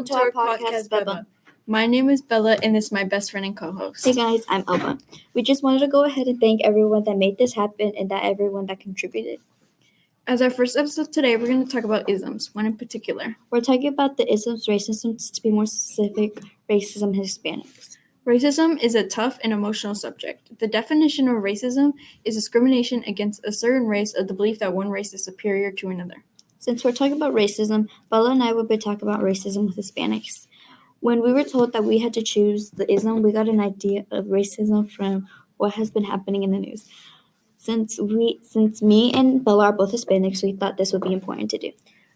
to our podcast, Bella. My name is Bella, and this is my best friend and co-host. Hey guys, I'm Elba. We just wanted to go ahead and thank everyone that made this happen and everyone that contributed. As our first episode today, we're going to talk about isms, one in particular. We're talking about the isms, racism, to be more specific, racism in Hispanics. Racism is a tough and emotional subject. The definition of racism is discrimination against a certain race or the belief that one race is superior to another. Since we're talking about racism, Bella and I will be talking about racism with Hispanics. When we were told that we had to choose the ism, we got an idea of racism from what has been happening in the news. Since me and Bella are both Hispanics, we thought this would be important to do.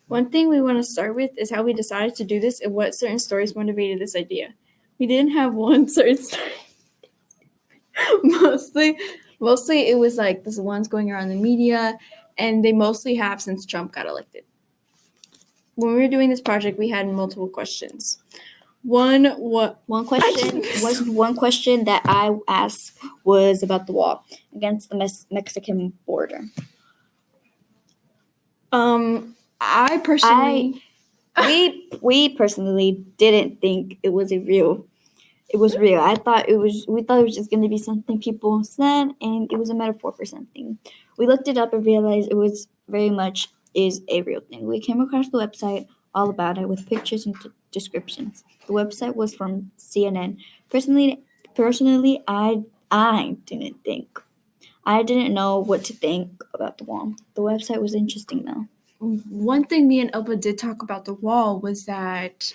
One thing we want to start with is how we decided to do this and what certain stories motivated this idea. We didn't have one certain story. Mostly it was like the ones going around the media, and they mostly have since Trump got elected. When we were doing this project, we had multiple questions. One question that I asked was about the wall against the Mexican border. We personally didn't think it was real. We thought it was just going to be something people said, and it was a metaphor for something. We looked it up and realized it was very much is a real thing. We came across the website all about it with pictures and descriptions. The website was from CNN. Personally, I didn't know what to think about the wall. The website was interesting though. One thing me and Elba did talk about the wall was that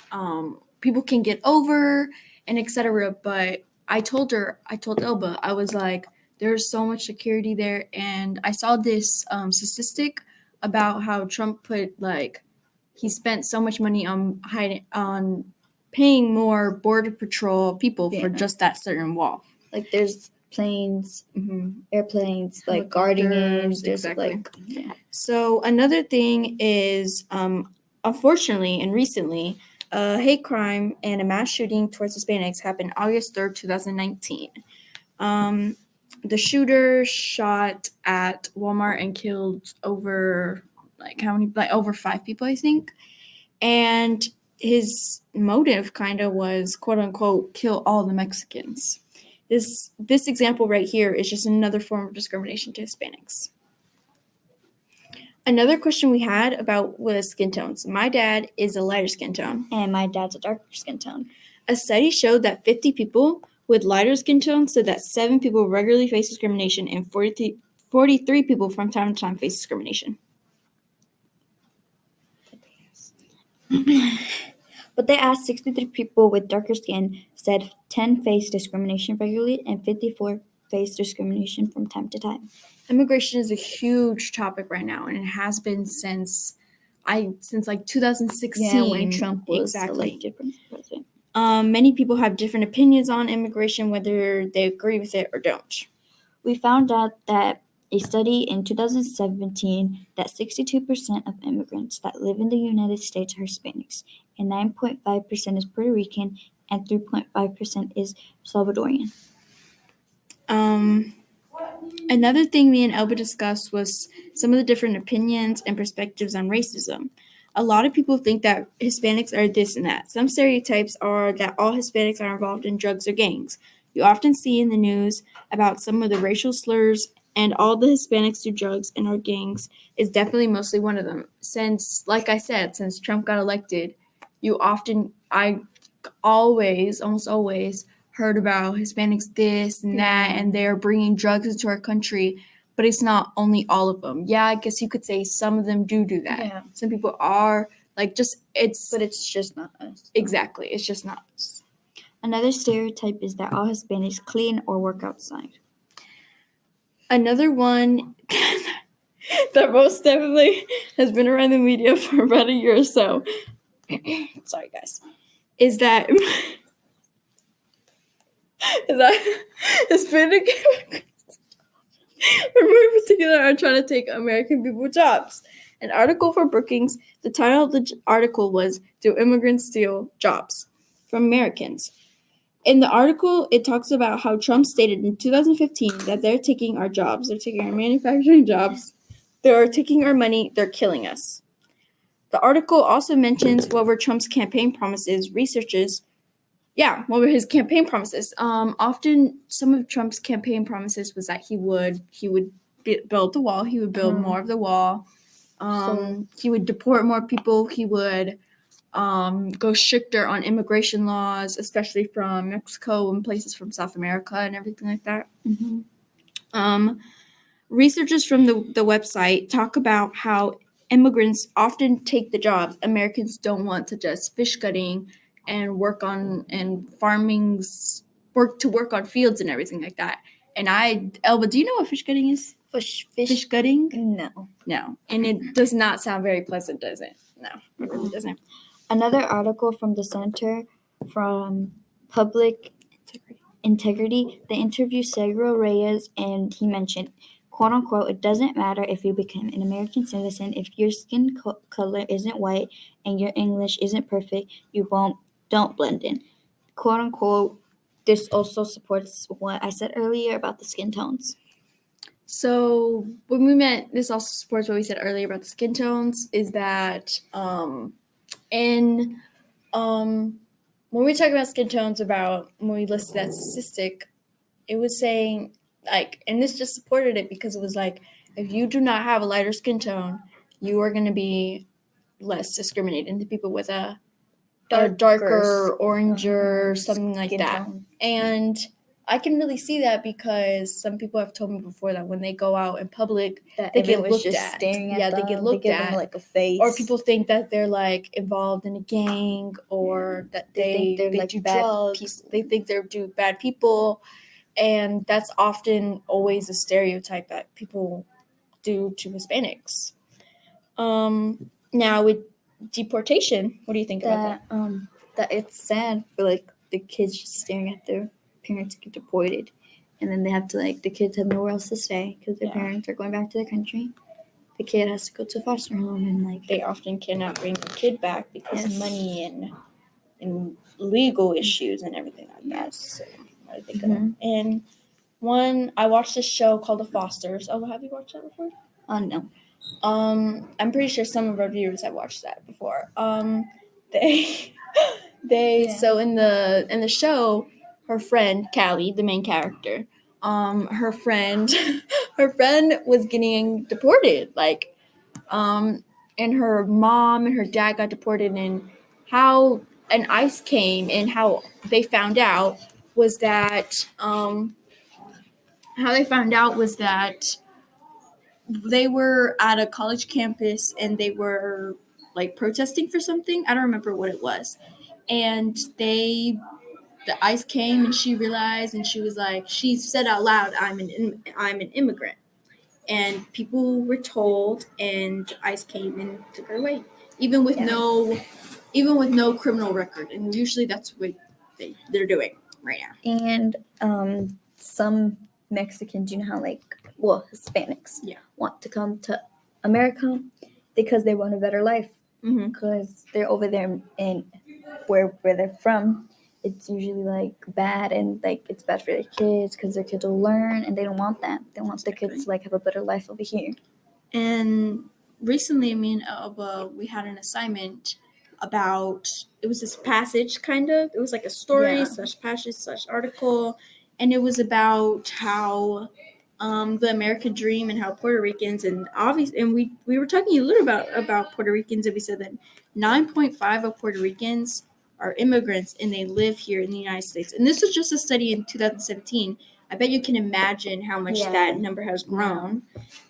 people can get over and etc. But I told Elba, I was like, there's so much security there, and I saw this statistic about how Trump he spent so much money on paying more border patrol people for just that certain wall. Like there's planes, airplanes, like guarding it. Exactly. So another thing is, unfortunately and recently, a hate crime and a mass shooting towards Hispanics happened August 3rd, 2019. The shooter shot at Walmart and killed over over 5 people, I think. And his motive kind of was, quote unquote, kill all the Mexicans. This example right here is just another form of discrimination to Hispanics. Another question we had about was skin tones. My dad is a lighter skin tone. And my dad's a darker skin tone. A study showed that 50 people with lighter skin tones said that 7 people regularly face discrimination and 43 people from time to time face discrimination. But they asked 63 people with darker skin, said 10 face discrimination regularly, and 54 face discrimination from time to time. Immigration is a huge topic right now, and it has been since 2016. Yeah, when Trump was elected president. Many people have different opinions on immigration, whether they agree with it or don't. We found out that a study in 2017 that 62% of immigrants that live in the United States are Hispanics, and 9.5% is Puerto Rican, and 3.5% is Salvadorian. Another thing me and Elba discussed was some of the different opinions and perspectives on racism. A lot of people think that Hispanics are this and that. Some stereotypes are that all Hispanics are involved in drugs or gangs. You often see in the news about some of the racial slurs, and all the Hispanics do drugs and are gangs is definitely mostly one of them. Since Trump got elected, I almost always heard about Hispanics this and that, and they're bringing drugs into our country, but it's not only all of them. Yeah, I guess you could say some of them do that. Yeah. Some people are but it's just not us. Exactly, it's just not us. Another stereotype is that all Hispanics clean or work outside. Another one that most definitely has been around the media for about a year or so, sorry guys, is that Hispanic immigrants, in particular, are trying to take American people jobs. An article for Brookings, the title of the article was, "Do Immigrants Steal Jobs from Americans?" In the article, it talks about how Trump stated in 2015 that they're taking our jobs, they're taking our manufacturing jobs, they're taking our money, they're killing us. The article also mentions what were Trump's campaign promises. Researchers, what were his campaign promises? Often some of Trump's campaign promises was that he would build the wall. He would build more of the wall. He would deport more people. He would go stricter on immigration laws, especially from Mexico and places from South America and everything like that. Researchers from the website talk about how immigrants often take the jobs Americans don't want, such as fish gutting and work on fields and everything like that. And Elba, do you know what fish gutting is? Fish gutting? No. And it does not sound very pleasant, does it? No, it really doesn't. Another article from the Center from Public Integrity, they interviewed Sergio Reyes, and he mentioned, quote unquote, it doesn't matter if you become an American citizen, if your skin color isn't white and your English isn't perfect, don't blend in. Quote unquote, this also supports what I said earlier about the skin tones. So when we meant this also supports what we said earlier about the skin tones is that when we talk about skin tones, about when we listed that statistic, it was saying and this just supported it because it was like, if you do not have a lighter skin tone, you are going to be less discriminated into people with a darker, oranger, something like that. Tone. And I can really see that because some people have told me before that when they go out in public, they get looked at. Staring at them. They get looked at. Them a face. Or people think that they're involved in a gang, or that they do drugs. They think they're bad people. And that's often always a stereotype that people do to Hispanics. Now with deportation, what do you think about that? That it's sad for the kids just staring at their parents get deported, and then they have to the kids have nowhere else to stay because their parents are going back to their country. The kid has to go to a foster home, and they often cannot bring the kid back because of money and legal issues and everything like that. So I think of that. And I watched this show called The Fosters. Oh, have you watched that before? No. I'm pretty sure some of our viewers have watched that before. So in the show, her friend Callie, the main character, her friend was getting deported, and her mom and her dad got deported, and how ICE came and how they found out was that they were at a college campus and they were protesting for something. I don't remember what it was. And the ICE came and she realized, and she said out loud, I'm an immigrant. And people were told, and ICE came and took her away, even with no criminal record. And usually that's what they're doing right now. And some Mexicans, how Hispanics want to come to America because they want a better life. Because they're over there in where they're from, it's usually bad, and it's bad for their kids because their kids will learn, and they don't want that. They want their kids to have a better life over here. And recently, we had an assignment about, it was this passage kind of. It was a story / passage / article, and it was about how the American dream and how Puerto Ricans and we were talking a little about Puerto Ricans, and we said that 9.5 of Puerto Ricans are immigrants and they live here in the United States. And this was just a study in 2017. I bet you can imagine how much that number has grown.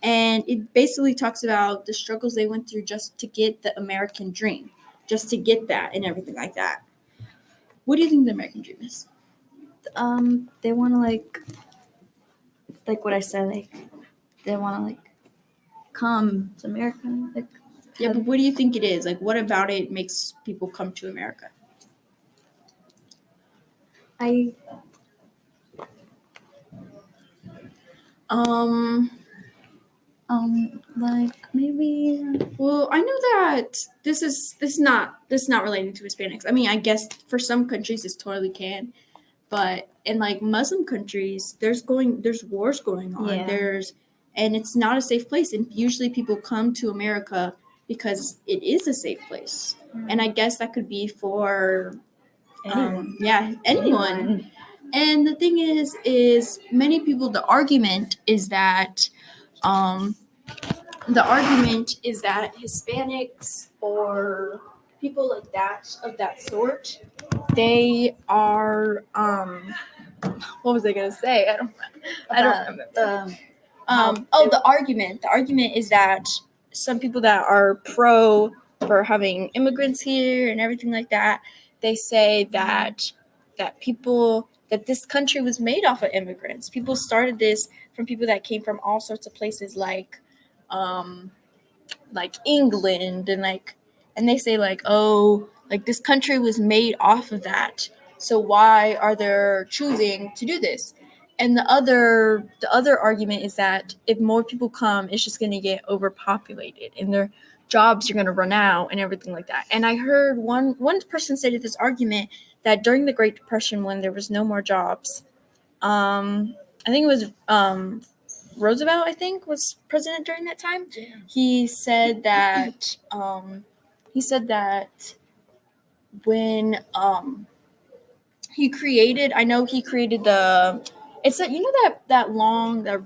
And it basically talks about the struggles they went through just to get the American dream, just to get that and everything like that. What do you think the American dream is? They want to what I said, they want to come to America. But what do you think it is? What about it makes people come to America? Maybe. Well, I know that this is not relating to Hispanics. I mean, I guess for some countries this totally can, but in Muslim countries, there's wars going on. And it's not a safe place, and usually people come to America because it is a safe place. And I guess that could be for anyone. And the thing is many people, the argument is that Hispanics or people like that of that sort, they are what was I gonna say? I don't remember. The argument is that some people that are pro for having immigrants here and everything like that, they say that this country was made off of immigrants. People started this from people that came from all sorts of places like England and they say this country was made off of that. So why are they choosing to do this? And the other argument is that if more people come, it's just going to get overpopulated and their jobs are going to run out and everything like that. And I heard one person say this argument that during the Great Depression, when there was no more jobs, I think it was Roosevelt, I think, was president during that time. Yeah. He said that when he created that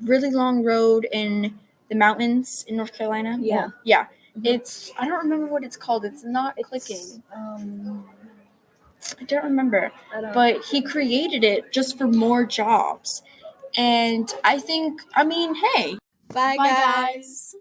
really long road in the mountains in North Carolina. Yeah. Yeah. Mm-hmm. It's, I don't remember what it's called. It's not clicking. I don't remember. But he created it just for more jobs. And I think, hey. Bye, guys.